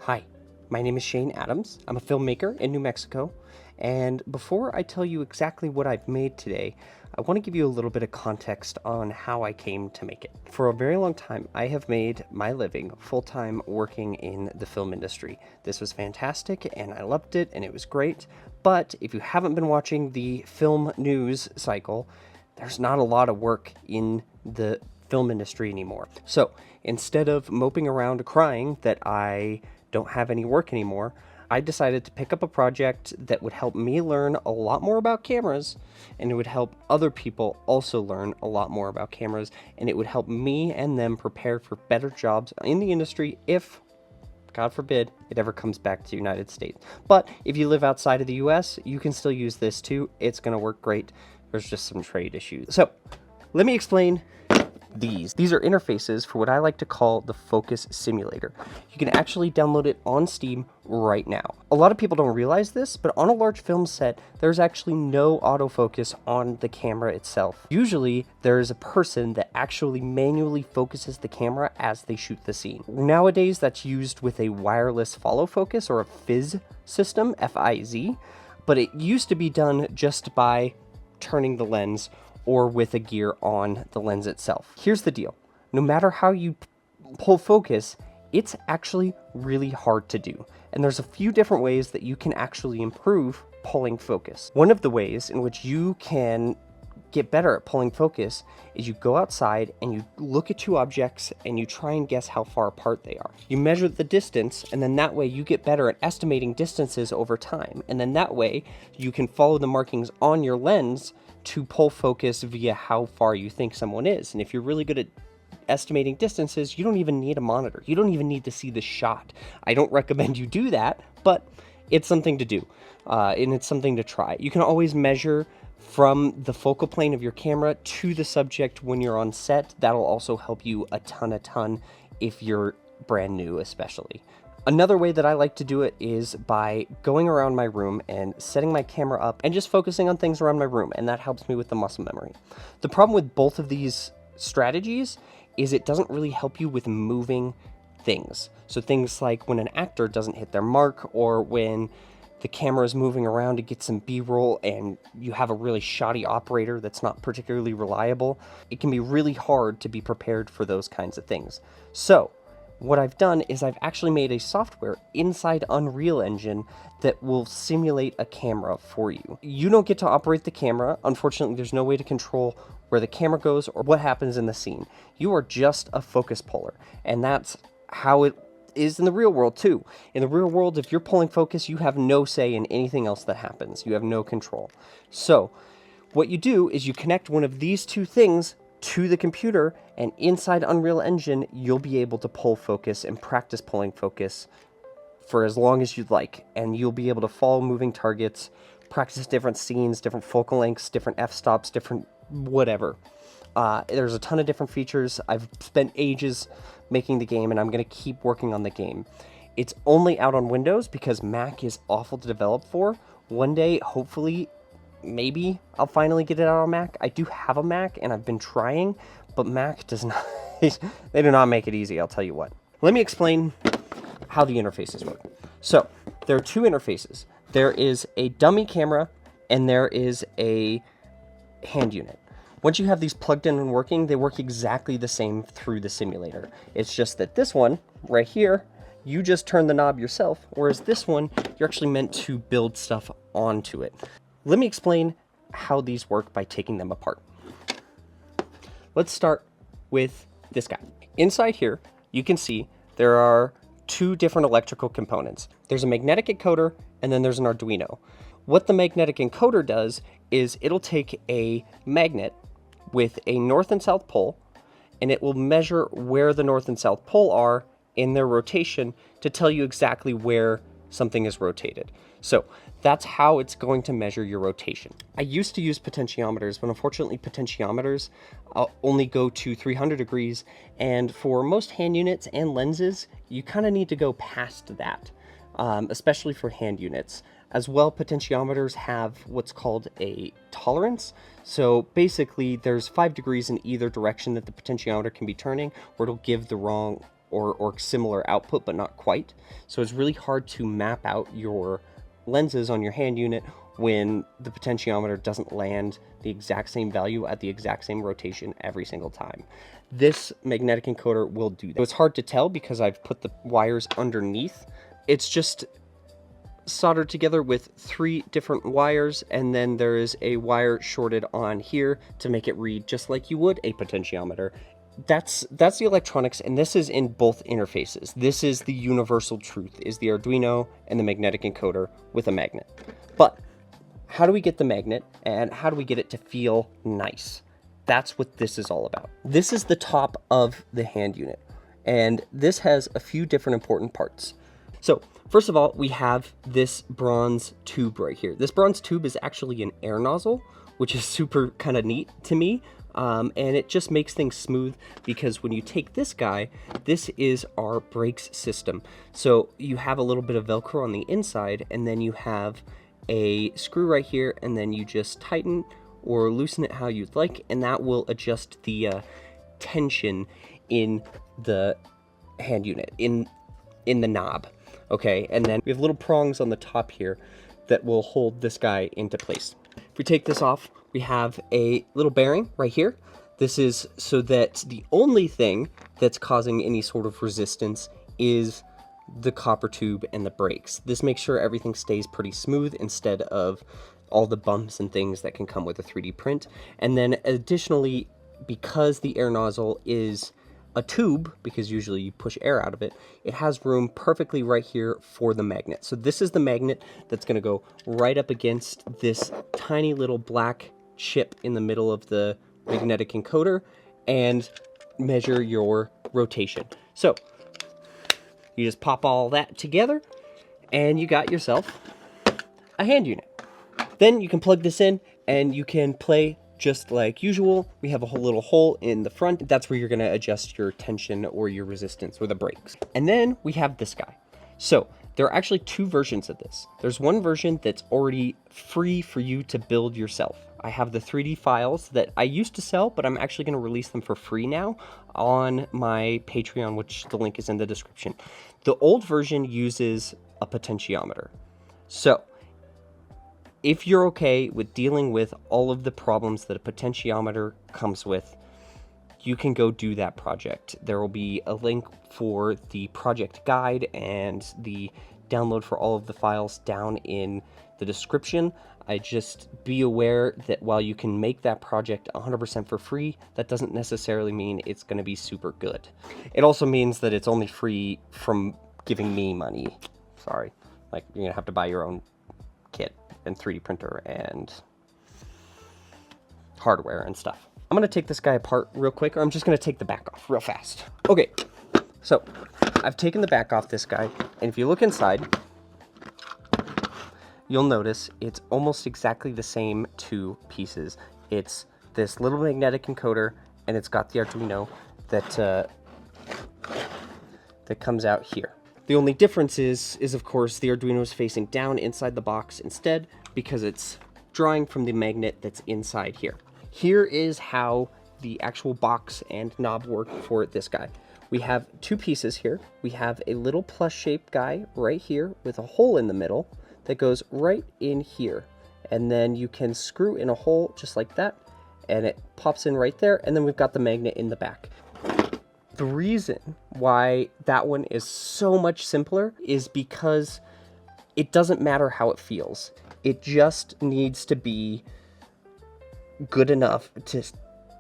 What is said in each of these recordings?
Hi, my name is Shane Adams. I'm a filmmaker in New Mexico, and before I tell you exactly what I've made today, I want to give you a little bit of context on how I came to make it. For a very long time, I have made my living full-time working in the film industry. This was fantastic, and I loved it, and it was great, but if you haven't been watching the film news cycle, there's not a lot of work in the film industry anymore. So instead of moping around crying that I don't have any work anymore, I decided to pick up a project that would help me learn a lot more about cameras, and it would help other people also learn a lot more about cameras, and it would help me and them prepare for better jobs in the industry if, God forbid, it ever comes back to the United States. But if you live outside of the US, you can still use this too. It's going to work great. There's just some trade issues. So let me explain these. These are interfaces for what I like to call the Focus Simulator. You can actually download it on Steam right now. A lot of people don't realize this, but on a large film set, there's actually no autofocus on the camera itself. Usually, there is a person that actually manually focuses the camera as they shoot the scene. Nowadays, that's used with a wireless follow focus or a FIZ system, F-I-Z, but it used to be done just by turning the lens or with a gear on the lens itself. Here's the deal. No matter how you pull focus, it's actually really hard to do. And there's a few different ways that you can actually improve pulling focus. One of the ways in which you can get better at pulling focus is you go outside and you look at two objects and you try and guess how far apart they are. You measure the distance, and then that way you get better at estimating distances over time. And then that way you can follow the markings on your lens to pull focus via how far you think someone is. And if you're really good at estimating distances, you don't even need a monitor. You don't even need to see the shot. I don't recommend you do that, but it's something to do, and it's something to try. You can always measure from the focal plane of your camera to the subject when you're on set. That'll also help you a ton if you're brand new, especially. Another way that I like to do it is by going around my room and setting my camera up and just focusing on things around my room, and that helps me with the muscle memory. The problem with both of these strategies is it doesn't really help you with moving things. So things like when an actor doesn't hit their mark, or when the camera is moving around to get some B-roll and you have a really shoddy operator that's not particularly reliable, it can be really hard to be prepared for those kinds of things. So what I've done is I've actually made a software inside Unreal Engine that will simulate a camera for you. You don't get to operate the camera. Unfortunately, there's no way to control where the camera goes or what happens in the scene. You are just a focus puller, and that's how it is in the real world too. In the real world, if you're pulling focus, you have no say in anything else that happens. You have no control. So what you do is you connect one of these two things to the computer, and inside Unreal Engine, you'll be able to pull focus and practice pulling focus for as long as you'd like. And you'll be able to follow moving targets, practice different scenes, different focal lengths, different f-stops, different whatever. There's a ton of different features. I've spent ages making the game, and I'm going to keep working on the game. It's only out on Windows because Mac is awful to develop for. One day, hopefully, maybe I'll finally get it out on Mac. I do have a Mac, and I've been trying, but Mac does not, they do not make it easy, I'll tell you what. Let me explain how the interfaces work. So, there are two interfaces. There is a dummy camera, and there is a hand unit. Once you have these plugged in and working, they work exactly the same through the simulator. It's just that this one, right here, you just turn the knob yourself, whereas this one, you're actually meant to build stuff onto it. Let me explain how these work by taking them apart. Let's start with this guy. Inside here, you can see there are two different electrical components. There's a magnetic encoder, and then there's an Arduino. What the magnetic encoder does is it'll take a magnet with a north and south pole, and it will measure where the north and south pole are in their rotation to tell you exactly where something is rotated. So that's how it's going to measure your rotation. I used to use potentiometers, but unfortunately potentiometers only go to 300 degrees, and for most hand units and lenses, you kind of need to go past that, especially for hand units. As well, potentiometers have what's called a tolerance. So basically, there's 5 degrees in either direction that the potentiometer can be turning, or it'll give the wrong or similar output, but not quite. So it's really hard to map out your lenses on your hand unit when the potentiometer doesn't land the exact same value at the exact same rotation every single time. This magnetic encoder will do that. So it's hard to tell because I've put the wires underneath. It's just soldered together with 3 different wires, and then there is a wire shorted on here to make it read just like you would a potentiometer. That's the electronics, and this is in both interfaces. This is the universal truth, is the Arduino and the magnetic encoder with a magnet. But how do we get the magnet, and how do we get it to feel nice? That's what this is all about. This is the top of the hand unit, and this has a few different important parts. So first of all, we have this bronze tube right here. This bronze tube is actually an air nozzle, which is super kind of neat to me. And it just makes things smooth, because when you take this guy, this is our brakes system. So you have a little bit of Velcro on the inside, and then you have a screw right here, and then you just tighten or loosen it how you'd like, and that will adjust the tension in the hand unit, in the knob. Okay, and then we have little prongs on the top here that will hold this guy into place. If we take this off, we have a little bearing right here. This is so that the only thing that's causing any sort of resistance is the copper tube and the brakes. This makes sure everything stays pretty smooth instead of all the bumps and things that can come with a 3D print. And then additionally, because the air nozzle is a tube, because usually you push air out of it, it has room perfectly right here for the magnet. So this is the magnet that's going to go right up against this tiny little black chip in the middle of the magnetic encoder and measure your rotation. So you just pop all that together and you got yourself a hand unit. Then you can plug this in and you can play just like usual. We have a whole little hole in the front. That's where you're going to adjust your tension or your resistance or the brakes. And then we have this guy. So there are actually 2 versions of this. There's one version that's already free for you to build yourself. I have the 3D files that I used to sell, but I'm actually going to release them for free now on my Patreon, which the link is in the description. The old version uses a potentiometer. So if you're okay with dealing with all of the problems that a potentiometer comes with, you can go do that project. There will be a link for the project guide and the download for all of the files down in the description. I just be aware that while you can make that project 100% for free, that doesn't necessarily mean it's going to be super good. It also means that it's only free from giving me money. Sorry, like you're going to have to buy your own kit and 3D printer and hardware and stuff. I'm going to take this guy apart real quick, or I'm just going to take the back off real fast. Okay, so I've taken the back off this guy, and if you look inside, you'll notice it's almost exactly the same 2 pieces. It's this little magnetic encoder, and it's got the Arduino that comes out here. The only difference is of course the Arduino is facing down inside the box instead, because it's drawing from the magnet that's inside here. Here is how the actual box and knob work for this guy. We have 2 pieces here. We have a little plus shaped guy right here with a hole in the middle that goes right in here. And then you can screw in a hole just like that, and it pops in right there, and then we've got the magnet in the back. The reason why that one is so much simpler is because it doesn't matter how it feels. It just needs to be good enough to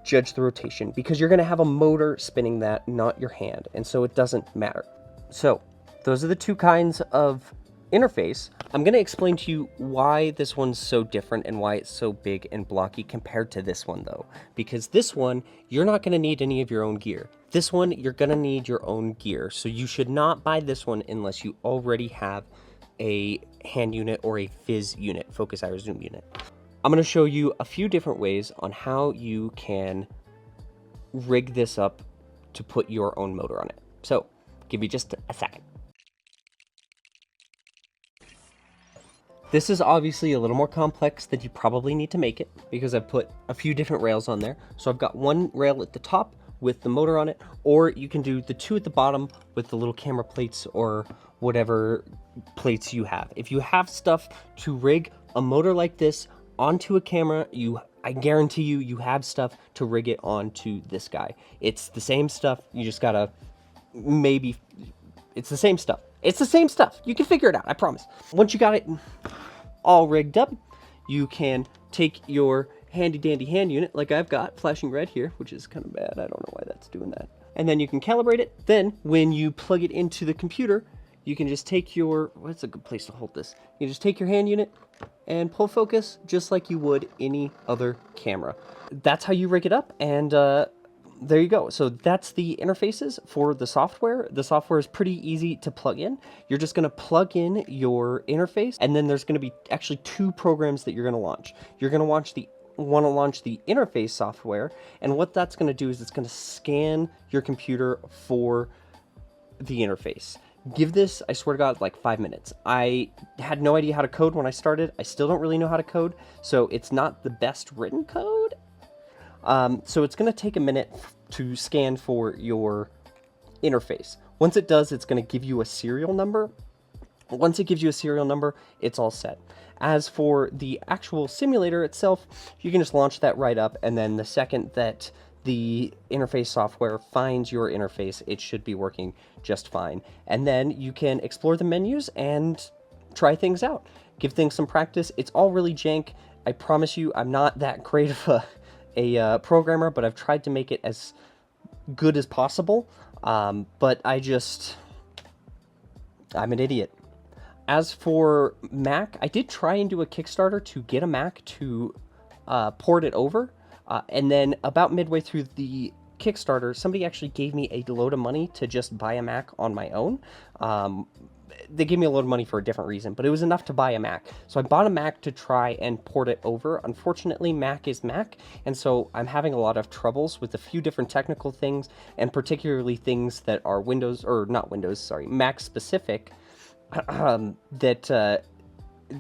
judge the rotation, because you're going to have a motor spinning that, not your hand, and so it doesn't matter. So those are the 2 kinds of interface. I'm going to explain to you why this one's so different and why it's so big and blocky compared to this one though, because this one you're not going to need any of your own gear. This one you're going to need your own gear, so you should not buy this one unless you already have a hand unit or a fizz unit, focus, IR, zoom unit. I'm going to show you a few different ways on how you can rig this up to put your own motor on it. So give you just a second. This is obviously a little more complex than you probably need to make it, because I've put a few different rails on there. So I've got one rail at the top, with the motor on it, or you can do the two at the bottom with the little camera plates or whatever plates you have. If you have stuff to rig a motor like this onto a camera, I guarantee you have stuff to rig it onto this guy. It's the same stuff. You just gotta it's the same stuff. It's the same stuff. You can figure it out, I promise. Once you got it all rigged up, you can take your handy dandy hand unit like I've got flashing red here, which is kind of bad. I don't know why that's doing that. And then you can calibrate it. Then when you plug it into the computer, you can just take your, what's a good place to hold this? You just take your hand unit and pull focus just like you would any other camera. That's how you rig it up, and there you go. So that's the interfaces for the software. The software is pretty easy to plug in. You're just going to plug in your interface, and then there's going to be actually two programs that you're going to launch. You're going to want to launch the interface software, and what that's going to do is it's going to scan your computer for the interface. Give this, I swear to God, like 5 minutes. I had no idea how to code when I started. I still don't really know how to code, so it's not the best written code. So it's going to take a minute to scan for your interface. Once it does, it's going to give you a serial number. Once it gives you a serial number, it's all set. As for the actual simulator itself, you can just launch that right up, and then the second that the interface software finds your interface, it should be working just fine. And then you can explore the menus and try things out. Give things some practice. It's all really jank. I promise you, I'm not that great of a programmer, but I've tried to make it as good as possible. But I'm an idiot. As for Mac, I did try and do a Kickstarter to get a Mac to port it over. And then about midway through the Kickstarter, somebody actually gave me a load of money to just buy a Mac on my own. They gave me a load of money for a different reason, but it was enough to buy a Mac. So I bought a Mac to try and port it over. Unfortunately, Mac is Mac, and so I'm having a lot of troubles with a few different technical things, and particularly things that are Mac specific,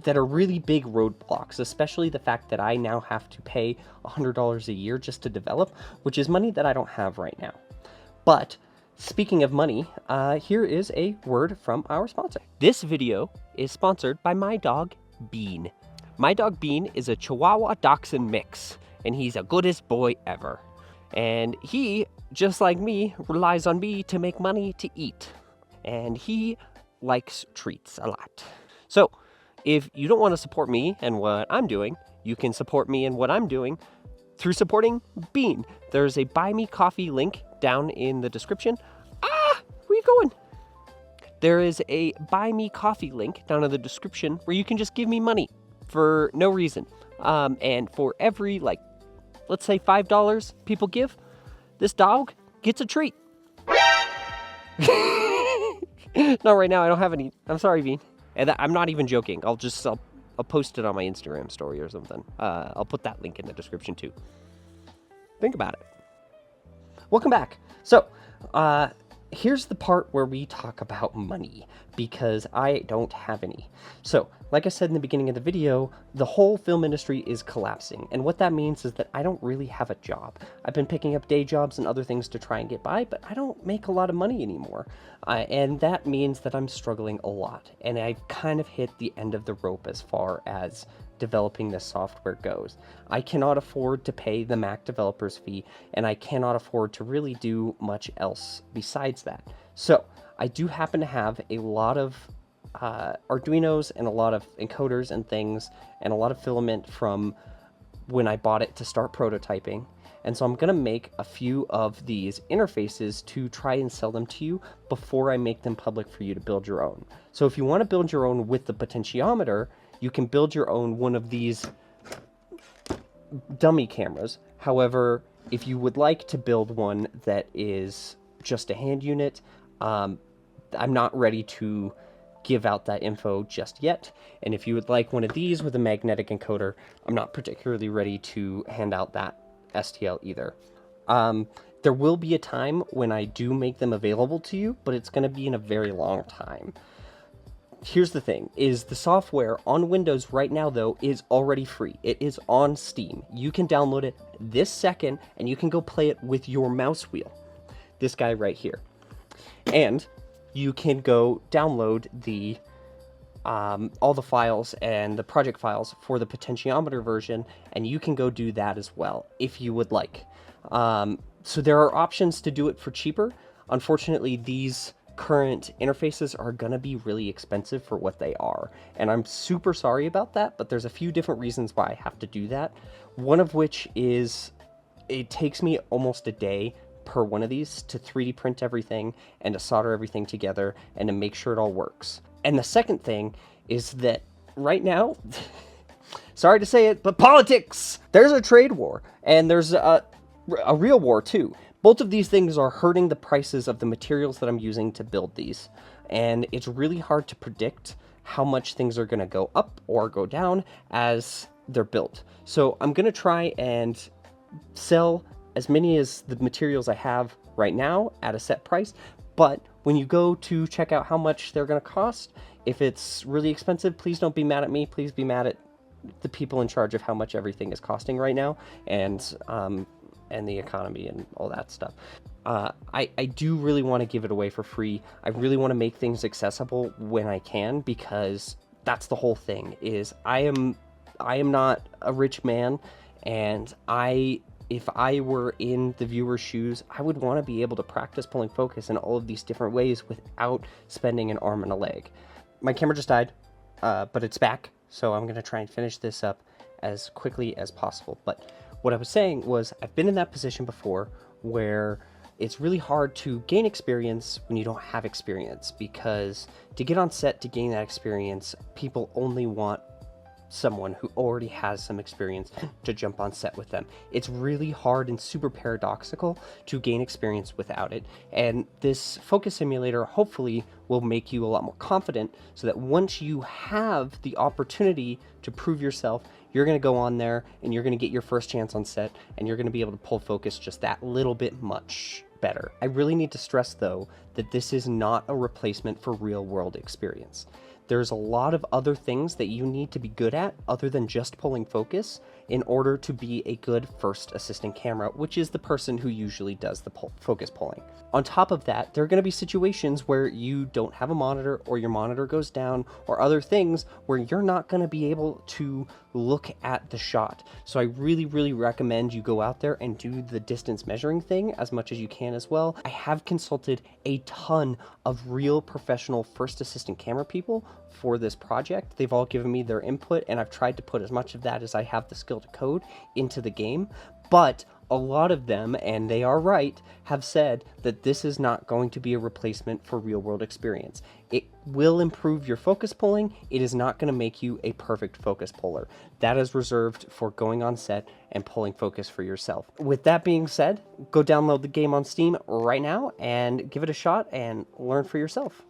that are really big roadblocks, especially the fact that I now have to pay $100 a year just to develop, which is money that I don't have right now. But speaking of money, here is a word from our sponsor. This video is sponsored by my dog, Bean. My dog, Bean, is a Chihuahua Dachshund mix, and he's the goodest boy ever. And he, just like me, relies on me to make money to eat. And he likes treats a lot. So, if you don't want to support me and what I'm doing, you can support me and what I'm doing through supporting Bean. There's a Buy Me Coffee link down in the description. Where are you going? There is a Buy Me Coffee link down in the description where you can just give me money for no reason. And for every, let's say $5 people give, this dog gets a treat. No, right now I don't have any. I'm sorry, Bean. And I'm not even joking. I'll post it on my Instagram story or something. I'll put that link in the description too. Think about it. Welcome back. So, here's the part where we talk about money, because I don't have any. So, like I said in the beginning of the video, the whole film industry is collapsing, and what that means is that I don't really have a job. I've been picking up day jobs and other things to try and get by, but I don't make a lot of money anymore, and that means that I'm struggling a lot, and I've kind of hit the end of the rope as far as developing this software goes. I cannot afford to pay the Mac developer's fee, and I cannot afford to really do much else besides that. So I do happen to have a lot of Arduinos and a lot of encoders and things, and a lot of filament from when I bought it to start prototyping. And so I'm going to make a few of these interfaces to try and sell them to you before I make them public for you to build your own. So if you want to build your own with the potentiometer, you can build your own one of these dummy cameras. However, if you would like to build one that is just a hand unit, I'm not ready to give out that info just yet. And if you would like one of these with a magnetic encoder, I'm not particularly ready to hand out that STL either. There will be a time when I do make them available to you, but it's going to be in a very long time. Here's the thing, is the software on Windows right now, though, is already free. It is on Steam. You can download it this second, and you can go play it with your mouse wheel. This guy right here. And you can go download the all the files and the project files for the potentiometer version, and you can go do that as well, if you would like. So there are options to do it for cheaper. Unfortunately, these current interfaces are going to be really expensive for what they are, and I'm super sorry about that, but there's a few different reasons why I have to do that. One of which is it takes me almost a day per one of these to 3D print everything and to solder everything together and to make sure it all works. And the second thing is that right now, sorry to say it, but politics! There's a trade war, and there's a real war too. Both of these things are hurting the prices of the materials that I'm using to build these, and it's really hard to predict how much things are going to go up or go down as they're built. So I'm going to try and sell as many as the materials I have right now at a set price, but when you go to check out how much they're going to cost, if it's really expensive, please don't be mad at me. Please be mad at the people in charge of how much everything is costing right now, and the economy and all that stuff. I do really want to give it away for free. I really want to make things accessible when I can, because that's the whole thing. Is I am not a rich man, and if I were in the viewer's shoes, I would want to be able to practice pulling focus in all of these different ways without spending an arm and a leg. My camera just died, but it's back, so I'm going to try and finish this up as quickly as possible. But what I was saying was, I've been in that position before where it's really hard to gain experience when you don't have experience, because to get on set to gain that experience, people only want someone who already has some experience to jump on set with them. It's really hard and super paradoxical to gain experience without it, and this focus simulator hopefully will make you a lot more confident, so that once you have the opportunity to prove yourself, you're going to go on there and you're going to get your first chance on set, and you're going to be able to pull focus just that little bit much better. I really need to stress, though, that this is not a replacement for real-world experience. There's a lot of other things that you need to be good at other than just pulling focus in order to be a good first assistant camera, which is the person who usually does the focus pulling. On top of that, there are going to be situations where you don't have a monitor, or your monitor goes down, or other things where you're not going to be able to look at the shot. So I really, really recommend you go out there and do the distance measuring thing as much as you can as well. I have consulted a ton of real professional first assistant camera people for this project. They've all given me their input, and I've tried to put as much of that as I have the skill to code into the game, but a lot of them, and they are right, have said that this is not going to be a replacement for real-world experience. It will improve your focus pulling. It is not going to make you a perfect focus puller. That is reserved for going on set and pulling focus for yourself. With that being said, go download the game on Steam right now and give it a shot and learn for yourself.